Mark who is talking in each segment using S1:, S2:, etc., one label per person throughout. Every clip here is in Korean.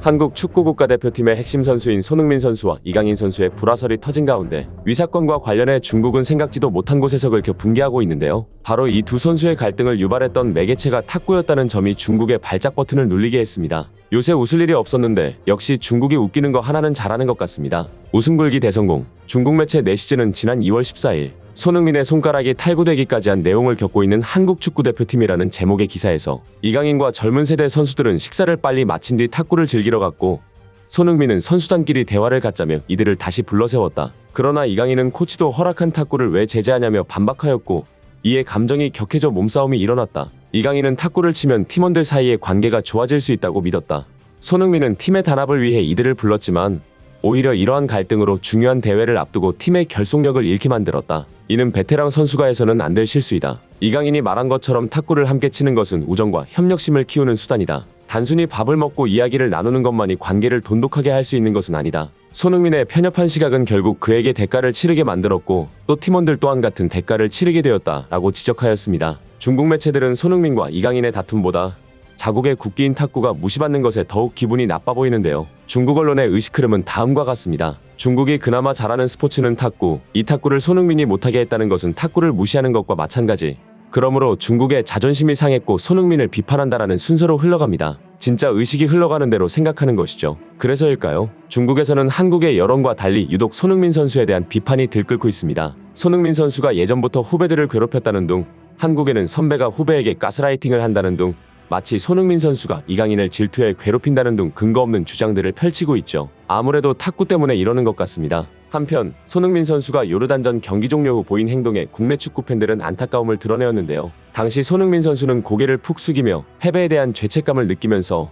S1: 한국 축구 국가대표팀의 핵심 선수인 손흥민 선수와 이강인 선수의 불화설이 터진 가운데 위사건과 관련해 중국은 생각지도 못한 곳에서 긁혀 붕괴하고 있는데요. 바로 이 두 선수의 갈등을 유발했던 매개체가 탁구였다는 점이 중국의 발작 버튼을 눌리게 했습니다. 요새 웃을 일이 없었는데 역시 중국이 웃기는 거 하나는 잘하는 것 같습니다. 웃음 굴기 대성공. 중국 매체 내시즌은 지난 2월 14일 손흥민의 손가락이 탈구되기까지 한 내용을 겪고 있는 한국 축구대표팀이라는 제목의 기사에서 이강인과 젊은 세대 선수들은 식사를 빨리 마친 뒤 탁구를 즐기러 갔고 손흥민은 선수단끼리 대화를 갖자며 이들을 다시 불러세웠다. 그러나 이강인은 코치도 허락한 탁구를 왜 제재하냐며 반박하였고 이에 감정이 격해져 몸싸움이 일어났다. 이강인은 탁구를 치면 팀원들 사이의 관계가 좋아질 수 있다고 믿었다. 손흥민은 팀의 단합을 위해 이들을 불렀지만 오히려 이러한 갈등으로 중요한 대회를 앞두고 팀의 결속력을 잃게 만들었다. 이는 베테랑 선수가 해서는 안 될 실수이다. 이강인이 말한 것처럼 탁구를 함께 치는 것은 우정과 협력심을 키우는 수단이다. 단순히 밥을 먹고 이야기를 나누는 것만이 관계를 돈독하게 할 수 있는 것은 아니다. 손흥민의 편협한 시각은 결국 그에게 대가를 치르게 만들었고 또 팀원들 또한 같은 대가를 치르게 되었다라고 지적하였습니다. 중국 매체들은 손흥민과 이강인의 다툼보다 자국의 국기인 탁구가 무시받는 것에 더욱 기분이 나빠 보이는데요. 중국 언론의 의식 흐름은 다음과 같습니다. 중국이 그나마 잘하는 스포츠는 탁구, 이 탁구를 손흥민이 못하게 했다는 것은 탁구를 무시하는 것과 마찬가지. 그러므로 중국의 자존심이 상했고 손흥민을 비판한다라는 순서로 흘러갑니다. 진짜 의식이 흘러가는 대로 생각하는 것이죠. 그래서일까요? 중국에서는 한국의 여론과 달리 유독 손흥민 선수에 대한 비판이 들끓고 있습니다. 손흥민 선수가 예전부터 후배들을 괴롭혔다는 둥, 한국에는 선배가 후배에게 가스라이팅을 한다는 둥, 마치 손흥민 선수가 이강인을 질투해 괴롭힌다는 등 근거 없는 주장들을 펼치고 있죠. 아무래도 탁구 때문에 이러는 것 같습니다. 한편 손흥민 선수가 요르단전 경기 종료 후 보인 행동에 국내 축구 팬들은 안타까움을 드러내었는데요. 당시 손흥민 선수는 고개를 푹 숙이며 패배에 대한 죄책감을 느끼면서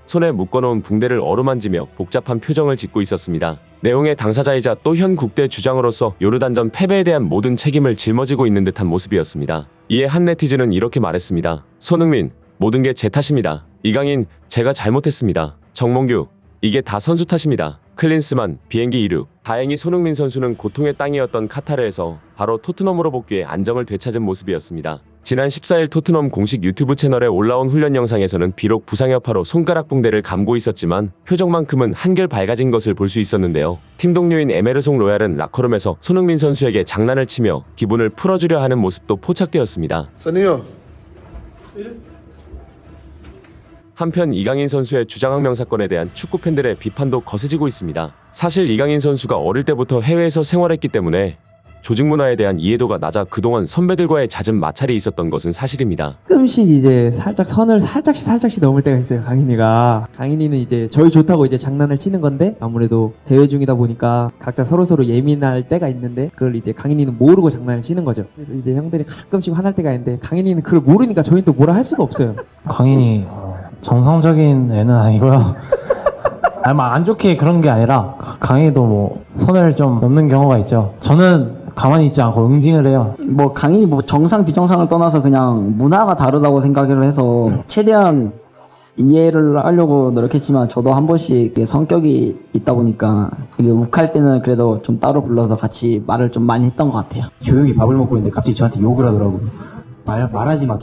S1: 손에 묶어놓은 붕대를 어루만지며 복잡한 표정을 짓고 있었습니다. 내용의 당사자이자 또 현 국대 주장으로서 요르단전 패배에 대한 모든 책임을 짊어지고 있는 듯한 모습이었습니다. 이에 한 네티즌은 이렇게 말했습니다. 손흥민, 모든 게 제 탓입니다. 이강인, 제가 잘못했습니다. 정몽규, 이게 다 선수 탓입니다. 클린스만, 비행기 이륙. 다행히 손흥민 선수는 고통의 땅이었던 카타르에서 바로 토트넘으로 복귀해 안정을 되찾은 모습이었습니다. 지난 14일 토트넘 공식 유튜브 채널에 올라온 훈련 영상에서는 비록 부상 여파로 손가락 붕대를 감고 있었지만 표정만큼은 한결 밝아진 것을 볼 수 있었는데요. 팀 동료인 에메르송 로얄은 라커룸에서 손흥민 선수에게 장난을 치며 기분을 풀어주려 하는 모습도 포착되었습니다. 한편 이강인 선수의 주장항명 사건에 대한 축구 팬들의 비판도 거세지고 있습니다. 사실 이강인 선수가 어릴 때부터 해외에서 생활했기 때문에 조직 문화에 대한 이해도가 낮아 그동안 선배들과의 잦은 마찰이 있었던 것은 사실입니다.
S2: 가끔씩 이제 살짝 선을 살짝씩 넘을 때가 있어요. 강인이가. 강인이는 이제 저희 좋다고 이제 장난을 치는 건데 아무래도 대회 중이다 보니까 각자 서로 예민할 때가 있는데 그걸 이제 강인이는 모르고 장난을 치는 거죠. 그래서 이제 형들이 가끔씩 화날 때가 있는데 강인이는 그걸 모르니까 저희는 또 뭐라 할 수가 없어요.
S3: 강인이 정상적인 애는 아니고요. 아니, 안 좋게 그런 게 아니라 강인이도 뭐 선을 좀 넘는 경우가 있죠. 저는 가만히 있지 않고 응징을 해요.
S4: 뭐 강인이 뭐 정상 비정상을 떠나서 그냥 문화가 다르다고 생각을 해서 최대한 이해를 하려고 노력했지만 저도 한 번씩 성격이 있다 보니까 이게 욱할 때는 그래도 좀 따로 불러서 같이 말을 좀 많이 했던 것 같아요.
S5: 조용히 밥을 먹고 있는데 갑자기 저한테 욕을 하더라고요. 말하지 마.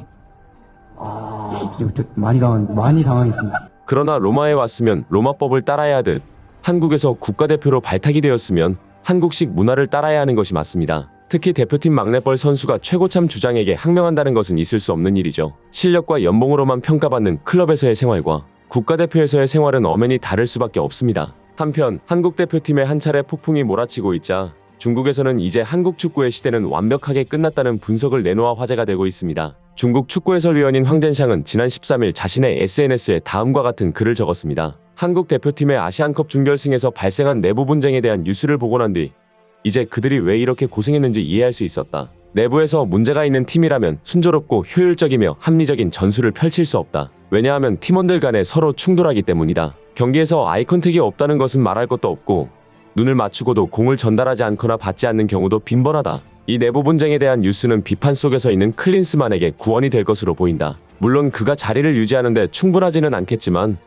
S5: 많이 당황했습니다.
S1: 그러나 로마에 왔으면 로마법을 따라야 하듯 한국에서 국가대표로 발탁이 되었으면 한국식 문화를 따라야 하는 것이 맞습니다. 특히 대표팀 막내뻘 선수가 최고참 주장에게 항명한다는 것은 있을 수 없는 일이죠. 실력과 연봉으로만 평가받는 클럽에서의 생활과 국가대표에서의 생활은 엄연히 다를 수밖에 없습니다. 한편 한국 대표팀의 한 차례 폭풍이 몰아치고 있자 중국에서는 이제 한국 축구의 시대는 완벽하게 끝났다는 분석을 내놓아 화제가 되고 있습니다. 중국 축구 해설위원인 황젠샹은 지난 13일 자신의 SNS에 다음과 같은 글을 적었습니다. 한국 대표팀의 아시안컵 준결승에서 발생한 내부 분쟁에 대한 뉴스를 보고 난 뒤 이제 그들이 왜 이렇게 고생했는지 이해할 수 있었다. 내부에서 문제가 있는 팀이라면 순조롭고 효율적이며 합리적인 전술을 펼칠 수 없다. 왜냐하면 팀원들 간에 서로 충돌하기 때문이다. 경기에서 아이컨택이 없다는 것은 말할 것도 없고 눈을 맞추고도 공을 전달하지 않거나 받지 않는 경우도 빈번하다. 이 내부 분쟁에 대한 뉴스는 비판 속에 서 있는 클린스만에게 구원이 될 것으로 보인다. 물론 그가 자리를 유지하는데 충분하지는 않겠지만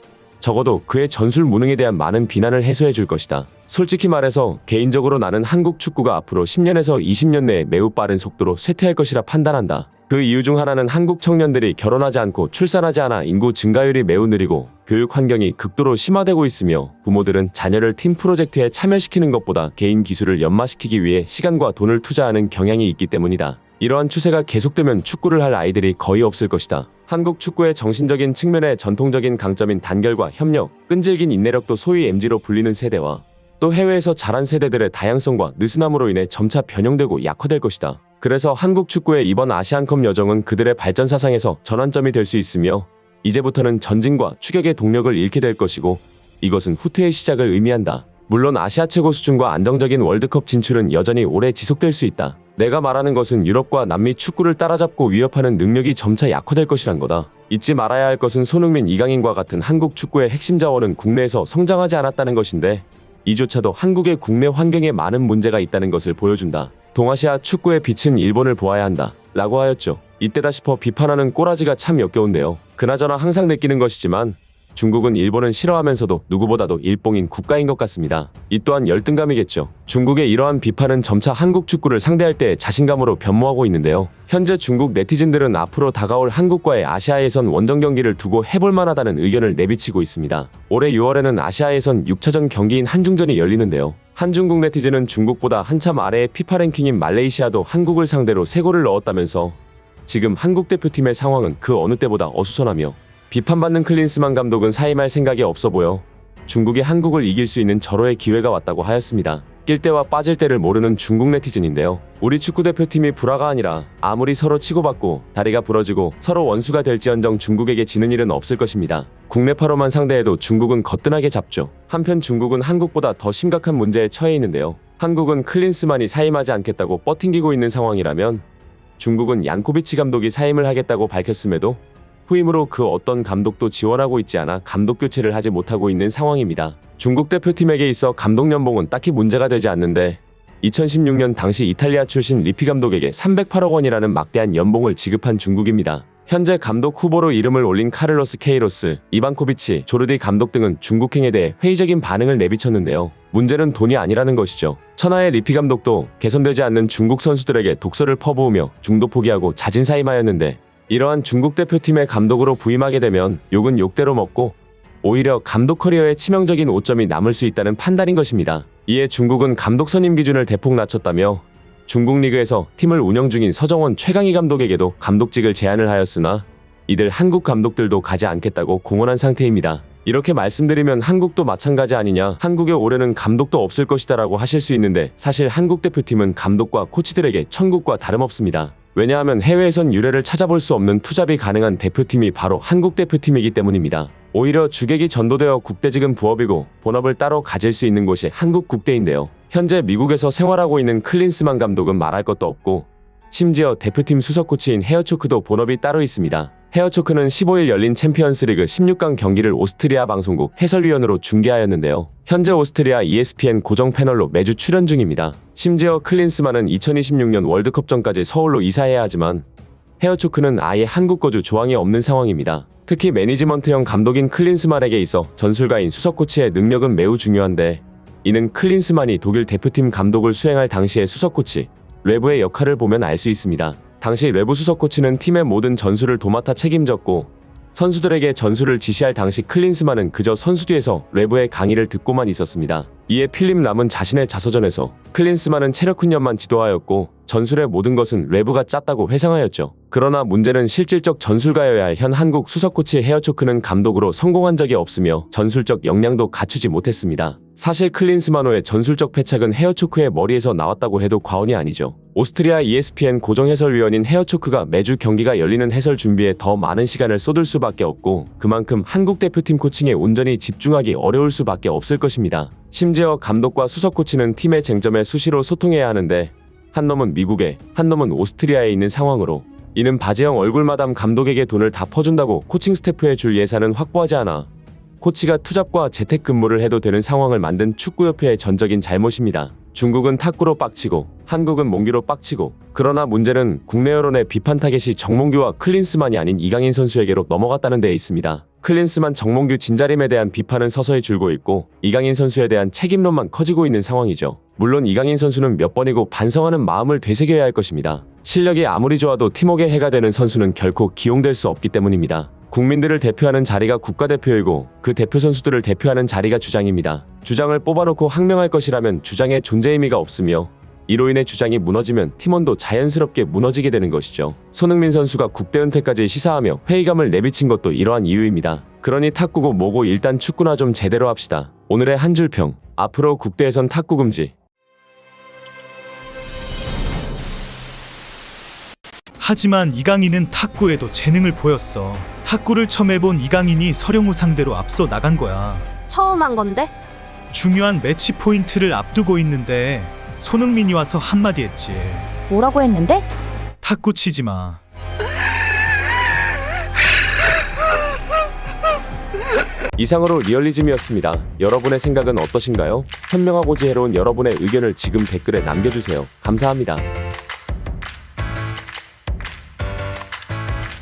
S1: 적어도 그의 전술 무능에 대한 많은 비난을 해소해 줄 것이다. 솔직히 말해서 개인적으로 나는 한국 축구가 앞으로 10년에서 20년 내에 매우 빠른 속도로 쇠퇴할 것이라 판단한다. 그 이유 중 하나는 한국 청년들이 결혼하지 않고 출산하지 않아 인구 증가율이 매우 느리고 교육 환경이 극도로 심화되고 있으며 부모들은 자녀를 팀 프로젝트에 참여시키는 것보다 개인 기술을 연마시키기 위해 시간과 돈을 투자하는 경향이 있기 때문이다. 이러한 추세가 계속되면 축구를 할 아이들이 거의 없을 것이다. 한국 축구의 정신적인 측면의 전통적인 강점인 단결과 협력, 끈질긴 인내력도 소위 MZ로 불리는 세대와 또 해외에서 자란 세대들의 다양성과 느슨함으로 인해 점차 변형되고 약화될 것이다. 그래서 한국 축구의 이번 아시안컵 여정은 그들의 발전 사상에서 전환점이 될 수 있으며 이제부터는 전진과 추격의 동력을 잃게 될 것이고 이것은 후퇴의 시작을 의미한다. 물론 아시아 최고 수준과 안정적인 월드컵 진출은 여전히 오래 지속될 수 있다. 내가 말하는 것은 유럽과 남미 축구를 따라잡고 위협하는 능력이 점차 약화될 것이란 거다. 잊지 말아야 할 것은 손흥민, 이강인과 같은 한국 축구의 핵심 자원은 국내에서 성장하지 않았다는 것인데 이조차도 한국의 국내 환경에 많은 문제가 있다는 것을 보여준다. 동아시아 축구의 빛은 일본을 보아야 한다 라고 하였죠. 이때다 싶어 비판하는 꼬라지가 참 역겨운데요. 그나저나 항상 느끼는 것이지만 중국은 일본은 싫어하면서도 누구보다도 일봉인 국가인 것 같습니다. 이 또한 열등감이겠죠. 중국의 이러한 비판은 점차 한국 축구를 상대할 때 자신감으로 변모하고 있는데요. 현재 중국 네티즌들은 앞으로 다가올 한국과의 아시아 예선 원정 경기를 두고 해볼 만하다는 의견을 내비치고 있습니다. 올해 6월에는 아시아 예선 6차전 경기인 한중전이 열리는데요. 한중국 네티즌은 중국보다 한참 아래의 피파 랭킹인 말레이시아도 한국을 상대로 3골을 넣었다면서 지금 한국 대표팀의 상황은 그 어느 때보다 어수선하며 비판받는 클린스만 감독은 사임할 생각이 없어 보여 중국이 한국을 이길 수 있는 절호의 기회가 왔다고 하였습니다. 낄 때와 빠질 때를 모르는 중국 네티즌인데요. 우리 축구대표팀이 불화가 아니라 아무리 서로 치고받고 다리가 부러지고 서로 원수가 될지언정 중국에게 지는 일은 없을 것입니다. 국내파로만 상대해도 중국은 거뜬하게 잡죠. 한편 중국은 한국보다 더 심각한 문제에 처해 있는데요. 한국은 클린스만이 사임하지 않겠다고 뻗팅기고 있는 상황이라면 중국은 얀코비치 감독이 사임을 하겠다고 밝혔음에도 후임으로 그 어떤 감독도 지원하고 있지 않아 감독 교체를 하지 못하고 있는 상황입니다. 중국 대표팀에게 있어 감독 연봉은 딱히 문제가 되지 않는데 2016년 당시 이탈리아 출신 리피 감독에게 308억 원이라는 막대한 연봉을 지급한 중국입니다. 현재 감독 후보로 이름을 올린 카를로스 케이로스, 이반코비치, 조르디 감독 등은 중국행에 대해 회의적인 반응을 내비쳤는데요. 문제는 돈이 아니라는 것이죠. 천하의 리피 감독도 개선되지 않는 중국 선수들에게 독서를 퍼부으며 중도 포기하고 자진 사임하였는데 이러한 중국 대표팀의 감독으로 부임하게 되면 욕은 욕대로 먹고 오히려 감독 커리어에 치명적인 오점이 남을 수 있다는 판단인 것입니다. 이에 중국은 감독 선임 기준을 대폭 낮췄다며 중국 리그에서 팀을 운영 중인 서정원 최강희 감독에게도 감독직을 제안을 하였으나 이들 한국 감독들도 가지 않겠다고 공언한 상태입니다. 이렇게 말씀드리면 한국도 마찬가지 아니냐, 한국에 올해는 감독도 없을 것이다 라고 하실 수 있는데 사실 한국 대표팀은 감독과 코치들에게 천국과 다름없습니다. 왜냐하면 해외에선 유례를 찾아볼 수 없는 투잡이 가능한 대표팀이 바로 한국 대표팀이기 때문입니다. 오히려 주객이 전도되어 국대직은 부업이고 본업을 따로 가질 수 있는 곳이 한국 국대인데요. 현재 미국에서 생활하고 있는 클린스만 감독은 말할 것도 없고 심지어 대표팀 수석 코치인 헤어초크도 본업이 따로 있습니다. 헤어초크는 15일 열린 챔피언스리그 16강 경기를 오스트리아 방송국 해설위원으로 중계하였는데요. 현재 오스트리아 ESPN 고정 패널로 매주 출연 중입니다. 심지어 클린스만은 2026년 월드컵 전까지 서울로 이사해야 하지만 헤어초크는 아예 한국 거주 조항이 없는 상황입니다. 특히 매니지먼트형 감독인 클린스만에게 있어 전술가인 수석 코치의 능력은 매우 중요한데 이는 클린스만이 독일 대표팀 감독을 수행할 당시의 수석 코치 레브의 역할을 보면 알 수 있습니다. 당시 레브 수석 코치는 팀의 모든 전술을 도맡아 책임졌고 선수들에게 전술을 지시할 당시 클린스만은 그저 선수 뒤에서 레브의 강의를 듣고만 있었습니다. 이에 필립 람은 자신의 자서전에서 클린스만은 체력 훈련만 지도하였고 전술의 모든 것은 레브가 짰다고 회상하였죠. 그러나 문제는 실질적 전술가여야 할 현 한국 수석 코치 헤어초크는 감독으로 성공한 적이 없으며 전술적 역량도 갖추지 못했습니다. 사실 클린스만호의 전술적 패착은 헤어초크의 머리에서 나왔다고 해도 과언이 아니죠. 오스트리아 ESPN 고정 해설위원인 헤어초크가 매주 경기가 열리는 해설 준비에 더 많은 시간을 쏟을 수밖에 없고 그만큼 한국 대표팀 코칭에 온전히 집중하기 어려울 수밖에 없을 것입니다. 심지어 감독과 수석 코치는 팀의 쟁점에 수시로 소통해야 하는데 한 놈은 미국에, 한 놈은 오스트리아에 있는 상황으로 이는 바지형 얼굴마담 감독에게 돈을 다 퍼준다고 코칭 스태프에 줄 예산은 확보하지 않아 코치가 투잡과 재택근무를 해도 되는 상황을 만든 축구협회의 전적인 잘못입니다. 중국은 탁구로 빡치고 한국은 몽기로 빡치고 그러나 문제는 국내 여론의 비판 타겟이 정몽규와 클린스만이 아닌 이강인 선수에게로 넘어갔다는 데에 있습니다. 클린스만 정몽규 진자림에 대한 비판은 서서히 줄고 있고 이강인 선수에 대한 책임론만 커지고 있는 상황이죠. 물론 이강인 선수는 몇 번이고 반성하는 마음을 되새겨야 할 것입니다. 실력이 아무리 좋아도 팀워크에 해가 되는 선수는 결코 기용될 수 없기 때문입니다. 국민들을 대표하는 자리가 국가대표이고 그 대표 선수들을 대표하는 자리가 주장입니다. 주장을 뽑아놓고 항명할 것이라면 주장의 존재 의미가 없으며 이로 인해 주장이 무너지면 팀원도 자연스럽게 무너지게 되는 것이죠. 손흥민 선수가 국대 은퇴까지 시사하며 회의감을 내비친 것도 이러한 이유입니다. 그러니 탁구고 뭐고 일단 축구나 좀 제대로 합시다. 오늘의 한 줄 평. 앞으로 국대에선 탁구 금지.
S6: 하지만 이강인은 탁구에도 재능을 보였어. 탁구를 처음 해본 이강인이 서령우 상대로 앞서 나간 거야.
S7: 처음 한 건데?
S6: 중요한 매치 포인트를 앞두고 있는데 손흥민이 와서 한마디 했지.
S8: 뭐라고 했는데?
S6: 탁구 치지 마.
S1: 이상으로 리얼리즘이었습니다. 여러분의 생각은 어떠신가요? 현명하고 지혜로운 여러분의 의견을 지금 댓글에 남겨주세요. 감사합니다.